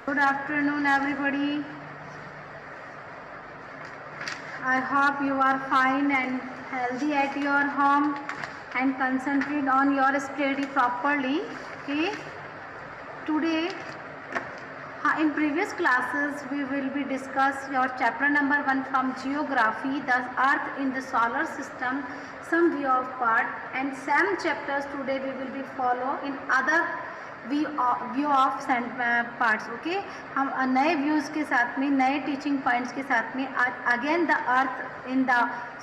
Good afternoon, everybody. I hope you are fine and healthy at your home and concentrate on your study properly. Okay. Today, in previous classes, we will be discuss your chapter number 1 from geography, the Earth in the solar system, some view of part, and some chapters today we will be follow in other view of parts. Okay, हम नए views के साथ में, नए teaching points के साथ में again the earth in the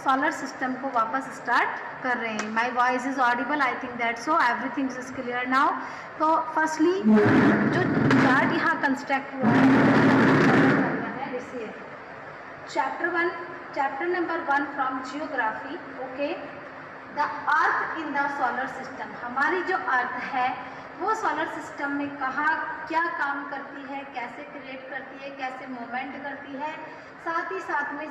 solar system को वापस स्टार्ट कर रहे हैं. My voice is Audible, I think that so everything is clear now. तो फर्स्टली जो चार्ट यहाँ कंस्ट्रक्ट हुआ है देखिए, chapter number 1 from geography. Okay, the earth in the solar system. हमारी जो अर्थ है वो सोलर सिस्टम में कहाँ क्या काम करती है, कैसे क्रिएट करती है, कैसे मूवमेंट करती है, साथ ही साथ में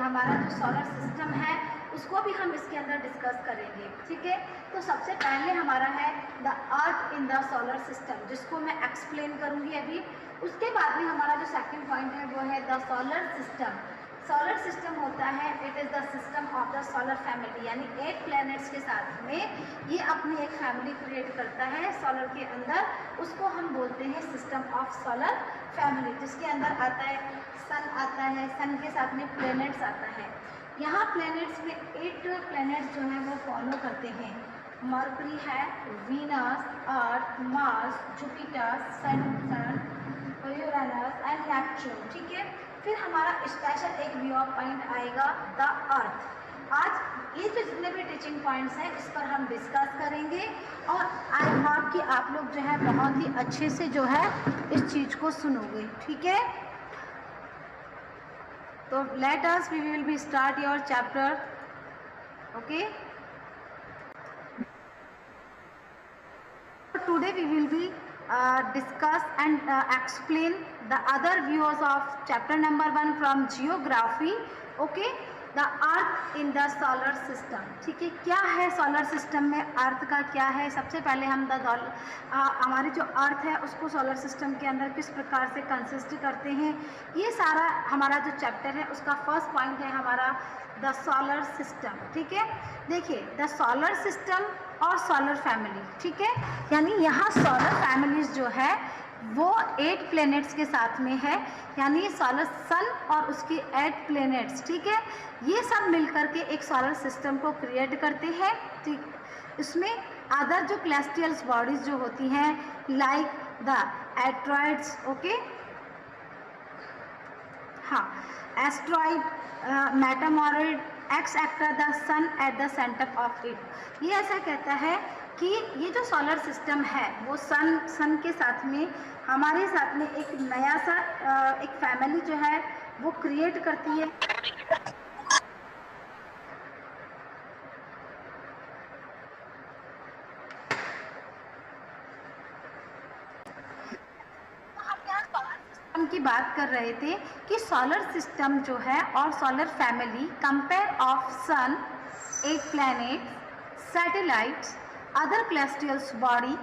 हमारा जो सोलर सिस्टम है उसको भी हम इसके अंदर डिस्कस करेंगे. ठीक है, तो सबसे पहले हमारा है the earth in the solar system, जिसको मैं एक्सप्लेन करूँगी अभी. उसके बाद में हमारा जो सेकेंड पॉइंट है वो है the solar system. Solar system होता है, it is the system of the solar family, यानी 8 प्लैनेट्स के साथ में ये अपनी एक फैमिली क्रिएट करता है सोलर के अंदर. उसको हम बोलते हैं सिस्टम ऑफ सोलर फैमिली, जिसके अंदर आता है सन आता है, सन के साथ में प्लैनेट्स आता है. यहाँ प्लैनेट्स में 8 प्लैनेट्स जो हैं वो फॉलो करते हैं. मर्करी है, Venus, earth, Mars, Jupiter, Saturn, Uranus and Neptune. ठीक है, फिर हमारा स्पेशल एक व्यू ऑफ पॉइंट आएगा द अर्थ. आज ये जो जितने भी टीचिंग पॉइंट्स हैं इस पर हम डिस्कस करेंगे और आई होप कि आप लोग जो है बहुत ही अच्छे से जो है इस चीज़ को सुनोगे. ठीक है, तो let us we will be start your chapter. Okay, today we will be discuss and explain the other views of chapter number 1 from geography. Okay, the earth in the solar system. ठीक है, क्या है solar system में, अर्थ का क्या है. सबसे पहले हम हमारी जो अर्थ है उसको सोलर सिस्टम के अंदर किस प्रकार से कंसिस्ट करते हैं, ये सारा हमारा जो चैप्टर है उसका फर्स्ट पॉइंट है हमारा द सोलर सिस्टम. ठीक है, देखिए द सोलर सिस्टम और सोलर फैमिली. ठीक है, यानी यहाँ सोलर फैमिलीज जो है वो 8 प्लैनेट्स के साथ में है, यानी सोलर सन और उसकी 8 प्लैनेट्स. ठीक है, ये सब मिलकर के एक सोलर सिस्टम को क्रिएट करते हैं. ठीक, इसमें अदर जो क्लेस्टियल्स बॉडीज जो होती हैं लाइक द एस्ट्रॉइड्स. ओके, हाँ, asteroid, meteoroid, etcetera the sun at the centre of it. ये ऐसा कहता है कि ये जो सोलर सिस्टम है वो सन के साथ में हमारे साथ में एक नया सा एक फैमिली जो है वो क्रिएट करती है. की बात कर रहे थे कि सोलर सिस्टम जो है और solar family compare of sun, 8 planets, satellites, other celestial body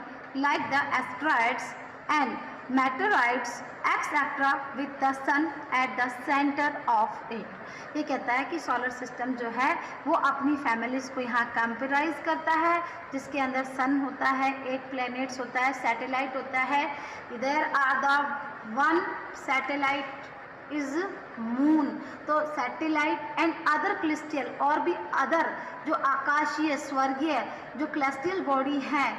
like the asteroids and meteorites etc. with the sun at the center of it. ये कहता है कि सोलर सिस्टम जो है वो अपनी फैमिलीज को यहाँ कंपेराइज करता है, जिसके अंदर सन होता है, 8 प्लैनेट्स होता है, सैटेलाइट होता है. There are the 1 satellite is moon. तो सैटेलाइट एंड अदर क्लिस्टियल और भी अदर जो आकाशीय स्वर्गीय जो क्लेस्टियल बॉडी हैं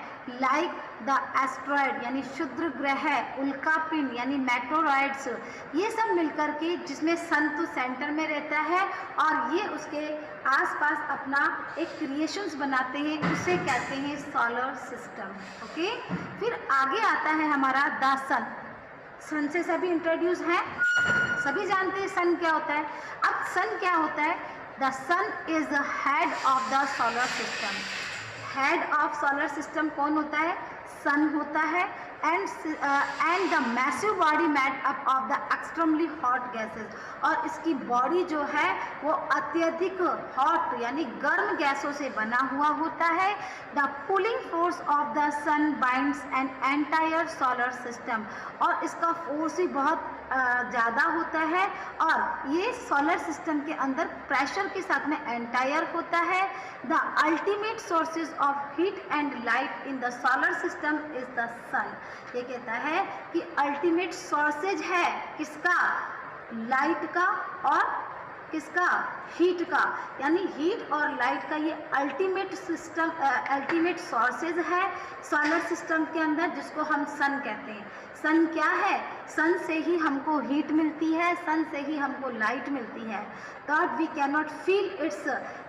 लाइक द एस्ट्रॉइड यानी क्षुद्र ग्रह, उल्कापिंड यानी मेटेरॉइड्स, ये सब मिलकर के जिसमें सन तो सेंटर में रहता है और ये उसके आसपास अपना एक क्रिएशंस बनाते हैं, उसे कहते हैं सोलर सिस्टम. ओके, फिर आगे आता है हमारा द सन. सन से सभी इंट्रोड्यूस हैं, सभी जानते हैं सन क्या होता है. अब सन क्या होता है, the sun is the head of the solar system. Head of solar system कौन होता है, सन होता है. And the massive body made up of the extremely hot gases, और इसकी बॉडी जो है वो अत्यधिक हॉट यानी गर्म गैसों से बना हुआ होता है। The pulling force of the sun binds an entire solar system, और इसका फोर्स ही बहुत ज़्यादा होता है, और ये सोलर सिस्टम के अंदर प्रेशर के साथ में एंटायर होता है। The ultimate sources of heat and light in the solar system is the sun. ये कहता है कि अल्टीमेट सोर्सेज है किसका, लाइट का और किसका, हीट का, यानी हीट और लाइट का ये अल्टीमेट सिस्टम अल्टीमेट सोर्सेज है सोलर सिस्टम के अंदर, जिसको हम सन कहते हैं। सन क्या है, सन से ही हमको हीट मिलती है, सन से ही हमको लाइट मिलती है। Thought we can not feel its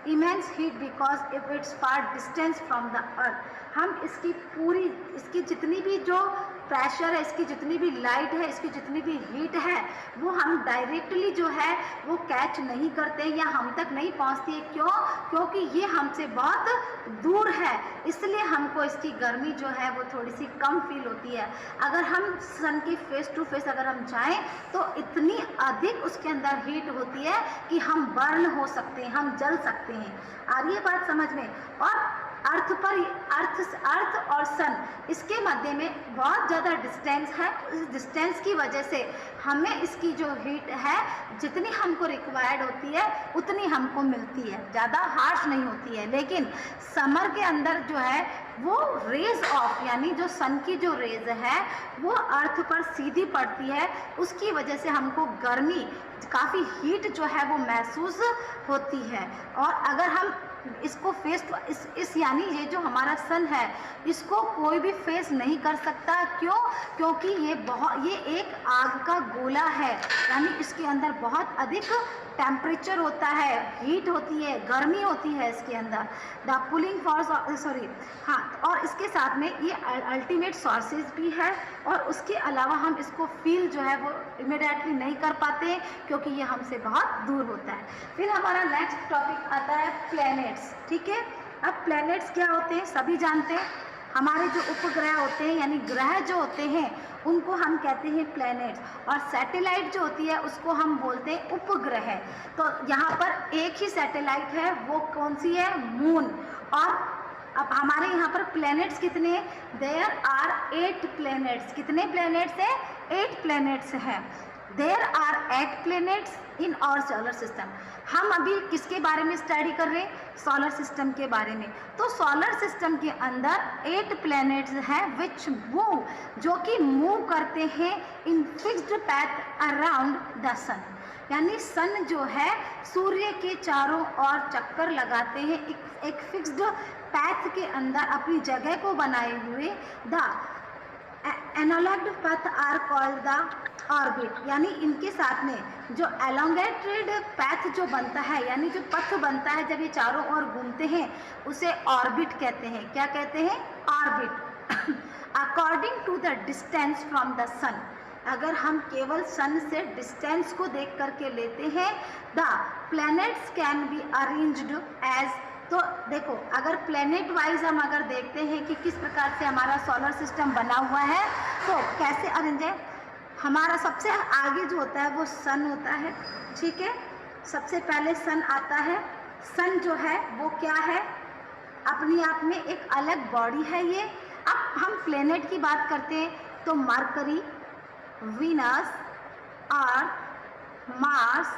immense heat because if its far distance from the earth. हम इसकी जितनी भी जो प्रेशर है, इसकी जितनी भी लाइट है, इसकी जितनी भी हीट है, वो हम डायरेक्टली जो है वो कैच नहीं करते या हम तक नहीं पहुंचती है। क्यों? क्योंकि ये हमसे बहुत दूर है, इसलिए हमको इसकी गर्मी जो है वो थोड़ी सी कम फील होती है। अगर हम सन के फेस टू फेस अगर हम जाएं तो इतनी अधिक उसके अंदर हीट होती है कि हम बर्न हो सकते हैं, हम जल सकते हैं। आ रही है बात समझ में? और अर्थ और सन इसके मध्य में बहुत ज़्यादा डिस्टेंस है। इस डिस्टेंस की वजह से हमें इसकी जो हीट है जितनी हमको रिक्वायर्ड होती है उतनी हमको मिलती है, ज़्यादा हार्श नहीं होती है। लेकिन समर के अंदर जो है वो रेज ऑफ यानी जो सन की जो रेज है वो अर्थ पर सीधी पड़ती है, उसकी वजह से हमको गर्मी काफ़ी हीट जो है वो महसूस होती है। और अगर हम इसको इस यानी ये जो हमारा सन है इसको कोई भी फेस नहीं कर सकता। क्यों? क्योंकि ये एक आग का गोला है, यानी इसके अंदर बहुत अधिक टेम्परेचर होता है, हीट होती है, गर्मी होती है इसके अंदर। द पुलिंग फोर्स और इसके साथ में ये अल्टीमेट सोर्सेज भी है, और उसके अलावा हम इसको फील जो है वो इमीडिएटली नहीं कर पाते क्योंकि ये हमसे बहुत दूर होता है। फिर हमारा नेक्स्ट टॉपिक आता है प्लैनेट्स। ठीक है, अब प्लैनेट्स क्या होते हैं सभी जानते हैं। हमारे जो उपग्रह होते हैं यानी ग्रह जो होते हैं उनको हम कहते हैं प्लैनेट्स, और सैटेलाइट जो होती है उसको हम बोलते हैं उपग्रह। तो यहाँ पर एक ही सैटेलाइट है, वो कौन सी है? मून। और अब हमारे यहाँ पर प्लैनेट्स कितने हैं? There are 8 planets. कितने प्लैनेट्स हैं? 8 प्लैनेट्स हैं। There are 8 planets in our solar system. हम अभी किसके बारे में स्टडी कर रहे हैं? सोलर सिस्टम के बारे में। तो सोलर सिस्टम के अंदर 8 प्लैनेट्स हैं विच मूव, जो कि मूव करते हैं in fixed path around the सन। यानी सन जो है सूर्य के चारों ओर चक्कर लगाते हैं एक फिक्स्ड पैथ के अंदर अपनी जगह को बनाए हुए। The elongated path are called the orbit, यानी इनके साथ में जो एलोंगेटेड पैथ जो बनता है यानी जो पथ बनता है जब ये चारों ओर घूमते हैं उसे ऑर्बिट कहते हैं। क्या कहते हैं? Orbit. According to the distance from the sun, अगर हम केवल सन से डिस्टेंस को देख करके लेते हैं, the planets can be arranged as. तो देखो, अगर प्लैनेट वाइज हम अगर देखते हैं कि किस प्रकार से हमारा सोलर सिस्टम बना हुआ है, तो कैसे अरेंज है? हमारा सबसे आगे जो होता है वो सन होता है। ठीक है, सबसे पहले सन आता है। सन जो है वो क्या है? अपने आप में एक अलग बॉडी है ये। अब हम प्लैनेट की बात करते हैं तो mercury, Venus, earth, Mars,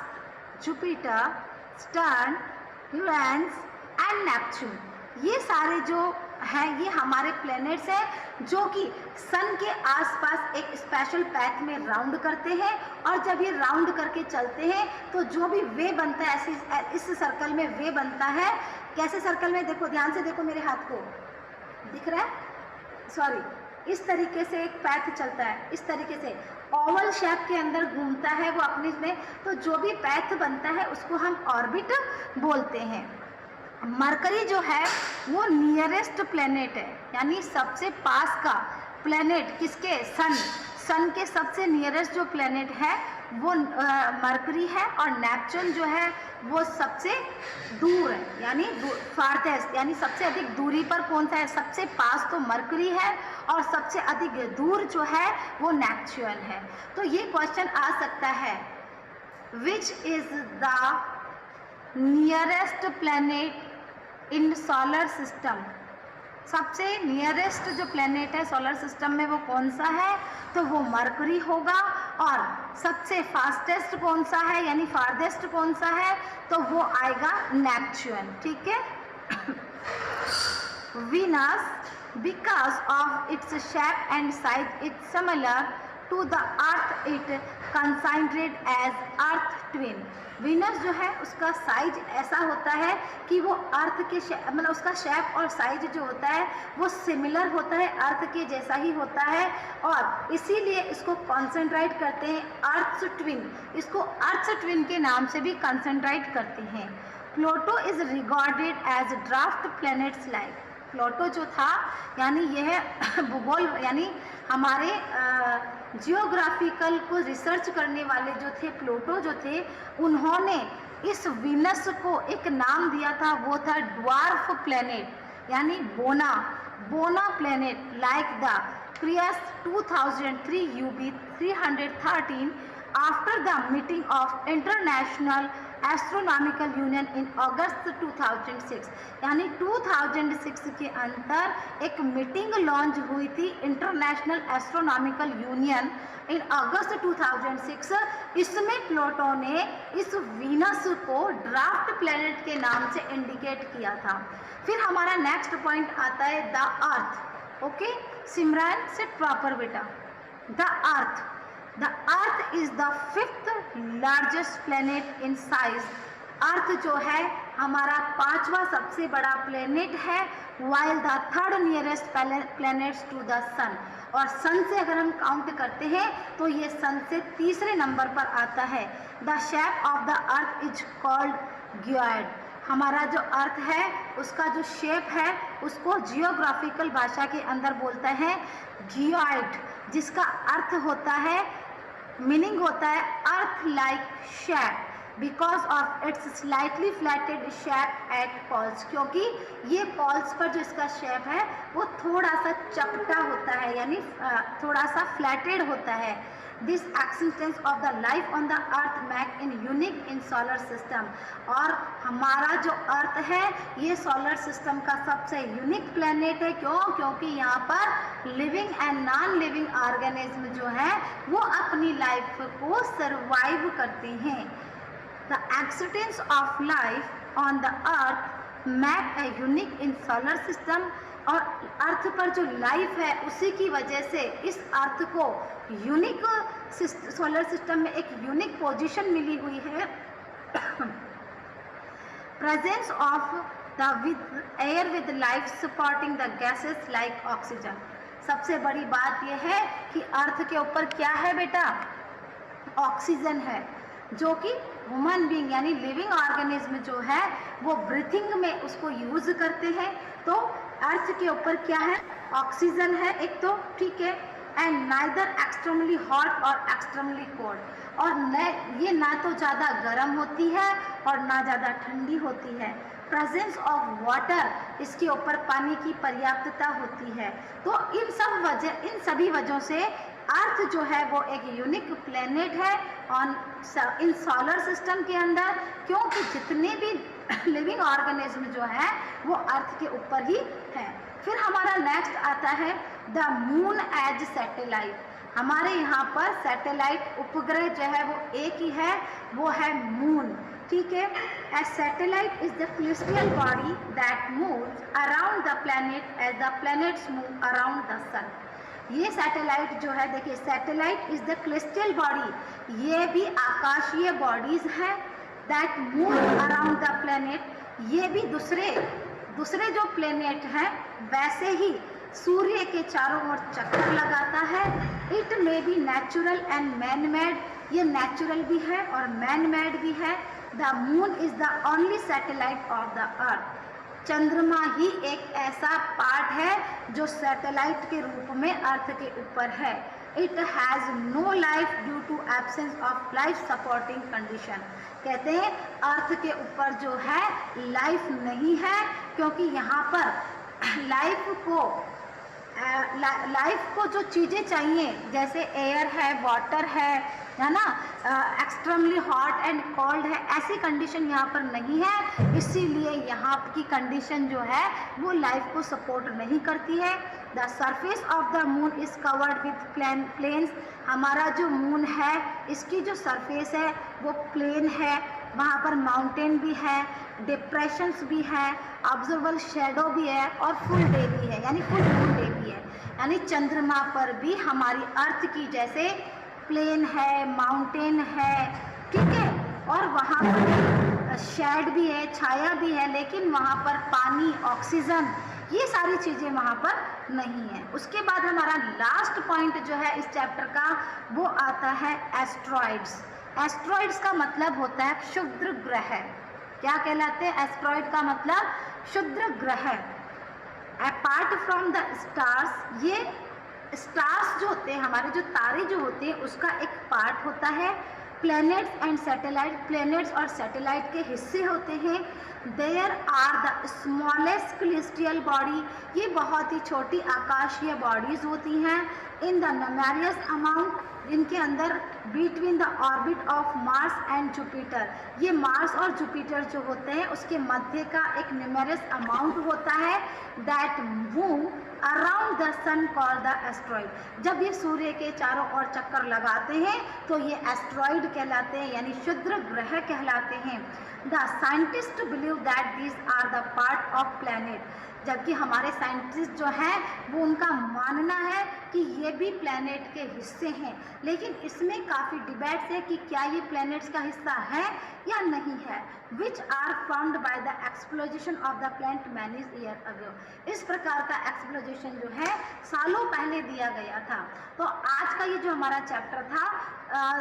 Jupiter, Saturn, Uranus and Neptune, ये सारे जो हैं ये हमारे प्लैनेट्स हैं जो कि सन के आसपास एक स्पेशल पैथ में राउंड करते हैं। और जब ये राउंड करके चलते हैं तो जो भी वे बनता है ऐसे इस सर्कल में वे बनता है। कैसे सर्कल में? देखो, ध्यान से देखो मेरे हाथ को, दिख रहा है? सॉरी, इस तरीके से एक पैथ चलता है, इस तरीके से ओवल शेप के अंदर घूमता है वो अपने में। तो जो भी पैथ बनता है उसको हम ऑर्बिट बोलते हैं। मरकरी जो है वो नियरेस्ट प्लैनेट है, यानी सबसे पास का प्लैनेट किसके? सन। सन के सबसे नियरेस्ट जो प्लैनेट है वो मरकरी है, और नेपच्यून जो है वो सबसे दूर है, यानी फारथेस्ट, यानी सबसे अधिक दूरी पर कौन सा है? सबसे पास तो मरकरी है और सबसे अधिक दूर जो है वो नेपच्यून है। तो ये क्वेश्चन आ सकता है, which is the nearest planet in solar system? सबसे नियरेस्ट जो प्लैनेट है सोलर सिस्टम में वो कौन सा है? तो वो मरकरी होगा। और सबसे फास्टेस्ट कौन सा है, यानी फारदेस्ट कौन सा है? तो वो आएगा नेपच्यून। ठीक है। Venus, because of its shape and size it's similar to the earth, it considered as earth twin. Venus जो है उसका साइज ऐसा होता है कि वो अर्थ के मतलब उसका शेप और साइज जो होता है वो सिमिलर होता है, अर्थ के जैसा ही होता है, और इसीलिए इसको कंसंट्रेट करते हैं अर्थ ट्विन। इसको अर्थ ट्विन के नाम से भी कंसंट्रेट करते हैं। Pluto is regarded as draft planets like. Pluto जो था, यानी यह भूगोल यानी हमारे जियोग्राफिकल को रिसर्च करने वाले जो थे, प्लूटो जो थे, उन्होंने इस वीनस को एक नाम दिया था, वो था ड्वार्फ प्लैनेट, यानी बोना planet, like the Ceres 2003 UB 313 after the meeting of International Astronomical Union in August 2006। यानी 2006 के अंदर एक मीटिंग लॉन्च हुई थी international Astronomical Union in August 2006। इसमें प्लूटो ने इस वीनस को ड्राफ्ट प्लैनेट के नाम से इंडिकेट किया था। फिर हमारा नेक्स्ट पॉइंट आता है the earth. Okay Simran, sit proper बेटा। The earth is the 5th largest planet in size. Earth जो है हमारा 5वां सबसे बड़ा प्लैनेट है, while the 3rd nearest planets to the sun. और सन से अगर हम काउंट करते हैं तो ये सन से तीसरे नंबर पर आता है। The shape of the earth is called geoid. हमारा जो अर्थ है उसका जो शेप है उसको जियोग्राफिकल भाषा के अंदर बोलते हैं जियोइड, जिसका अर्थ होता है, मीनिंग होता है earth like shape, because of its slightly flatted shape at poles. क्योंकि ये पोल्स पर जो इसका शेप है वो थोड़ा सा चपटा होता है, यानी थोड़ा सा फ्लैटेड होता है। This existence of the life on the earth make in unique in solar system. और हमारा जो अर्थ है ये सोलर सिस्टम का सबसे यूनिक प्लैनेट है। क्यों? क्योंकि यहाँ पर living and non living organism जो है वो अपनी लाइफ को सर्वाइव करते हैं। The existence of life on the earth make a unique in solar system. और अर्थ पर जो लाइफ है उसी की वजह से इस अर्थ को यूनिक सोलर सिस्टम में एक यूनिक पोजीशन मिली हुई है। Presence of the with air with life supporting the gases like oxygen. सबसे बड़ी बात यह है कि अर्थ के ऊपर क्या है बेटा? ऑक्सीजन है, जो कि ह्यूमन बीइंग यानी लिविंग ऑर्गेनिज्म जो है वो ब्रीथिंग में उसको यूज करते हैं। तो अर्थ के ऊपर क्या है? ऑक्सीजन है एक तो, ठीक है। एंड नाइदर एक्सट्रीमली हॉट और एक्सट्रीमली कोल्ड। और ये ना तो ज़्यादा गर्म होती है और ना ज़्यादा ठंडी होती है। प्रेजेंस ऑफ वाटर, इसके ऊपर पानी की पर्याप्तता होती है। तो इन सभी वजहों से अर्थ जो है वो एक यूनिक प्लैनेट है इन सोलर सिस्टम के अंदर, क्योंकि जितने भी लिविंग ऑर्गेनिज्म जो है वो अर्थ के ऊपर ही है। फिर हमारा नेक्स्ट आता है द मून एज सैटेलाइट। हमारे यहाँ पर सैटेलाइट उपग्रह जो है वो एक ही है, वो है मून, ठीक है। A satellite is the celestial body that moves around the planet as the planets move around the sun. ये सैटेलाइट जो है, देखिए satellite is the celestial body, ये भी आकाशीय बॉडीज हैं that move around the planet. ये भी दूसरे जो प्लैनेट हैं वैसे ही सूर्य के चारों ओर चक्कर लगाता है। It may be natural and man made, ये नेचुरल भी है और मैन मेड भी है। The moon is the only satellite of the earth. चंद्रमा ही एक ऐसा पार्ट है जो सैटेलाइट के रूप में अर्थ के ऊपर है। It has no life due to absence of life supporting condition. कहते हैं अर्थ के ऊपर जो है लाइफ नहीं है, क्योंकि यहाँ पर लाइफ को जो चीज़ें चाहिए जैसे एयर है, वाटर है ना, एक्सट्रीमली हॉट एंड कोल्ड है, ऐसी कंडीशन यहाँ पर नहीं है। इसीलिए यहाँ की कंडीशन जो है वो लाइफ को सपोर्ट नहीं करती है। The surface of the moon is covered with plains. हमारा जो मून है इसकी जो सरफेस है वो प्लेन है, वहाँ पर माउंटेन भी है, डिप्रेशंस भी है, ऑब्जर्वेबल शेडो भी है और फुल डे भी है, यानी फुल मून डे भी है। यानी चंद्रमा पर भी हमारी अर्थ की जैसे प्लेन है, माउंटेन है, ठीक है, और वहाँ पर शेड भी है, छाया भी है, लेकिन वहाँ पर पानी, ऑक्सीजन, ये सारी चीज़ें वहाँ पर नहीं है। उसके बाद हमारा लास्ट पॉइंट जो है इस चैप्टर का वो आता है एस्ट्रॉइड्स। एस्ट्रॉइड्स का मतलब होता है क्षुद्र ग्रह। क्या कहलाते हैं? एस्ट्रॉइड का मतलब क्षुद्र ग्रह। अपार्ट फ्रॉम द स्टार्स, ये स्टार्स जो होते हैं, हमारे जो तारे जो होते हैं, उसका एक पार्ट होता है। प्लैनेट्स एंड सैटेलाइट, प्लैनेट्स और सैटेलाइट के हिस्से होते हैं। There are the smallest celestial body, ये बहुत ही छोटी आकाशीय बॉडीज होती हैं। इन द नमैरियस अमाउंट, इनके अंदर between the orbit of Mars and Jupiter, ये मार्स और जुपिटर जो होते हैं उसके मध्य का एक न्यूमेरस अमाउंट होता है। That move around the sun called the asteroid. जब ये सूर्य के चारों ओर चक्कर लगाते हैं तो ये एस्ट्रॉइड कहलाते हैं, यानी क्षुद्र ग्रह कहलाते हैं। The scientist believe that this are the part of planet, जबकि हमारे साइंटिस्ट जो हैं वो उनका मानना है कि ये भी प्लैनेट के हिस्से हैं। लेकिन इसमें काफ़ी डिबेट्स है कि क्या ये प्लैनेट्स का हिस्सा है या नहीं है। Which are found by the exploration of the planet many year ago. इस प्रकार का एक्सप्लोजेशन जो है सालों पहले दिया गया था। तो आज का ये जो हमारा चैप्टर था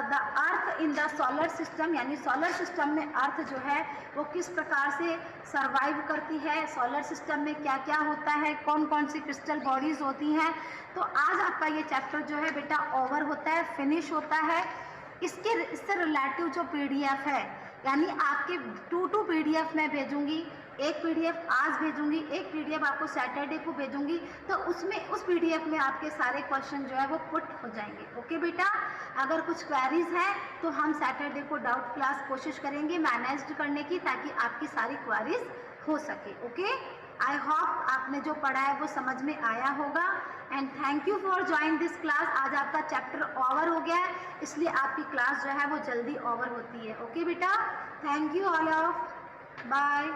the earth in the solar system, यानी सोलर सिस्टम में अर्थ जो है वो किस प्रकार से सर्वाइव करती है, सोलर सिस्टम में क्या क्या होता है, कौन कौन सी क्रिस्टल बॉडीज होती हैं। तो आज आपका ये चैप्टर जो है बेटा ओवर होता है, फिनिश होता है। इससे रिलेटिव जो पीडीएफ है, यानी आपके 2 पीडीएफ मैं भेजूंगी, एक पीडीएफ आज भेजूंगी, एक पीडीएफ आपको सैटरडे को भेजूंगी। तो उसमें उस पीडीएफ में आपके सारे क्वेश्चन जो है वो पुट हो जाएंगे। ओके बेटा, अगर कुछ क्वेरीज हैं तो हम सैटरडे को डाउट क्लास कोशिश करेंगे मैनेज करने की, ताकि आपकी सारी क्वेरीज हो सके। ओके, आई होप आपने जो पढ़ा है वो समझ में आया होगा। And thank you for join this class. आज आपका चैप्टर ओवर हो गया है, इसलिए आपकी क्लास जो है वो जल्दी ओवर होती है। ओके बेटा, thank you all of, bye.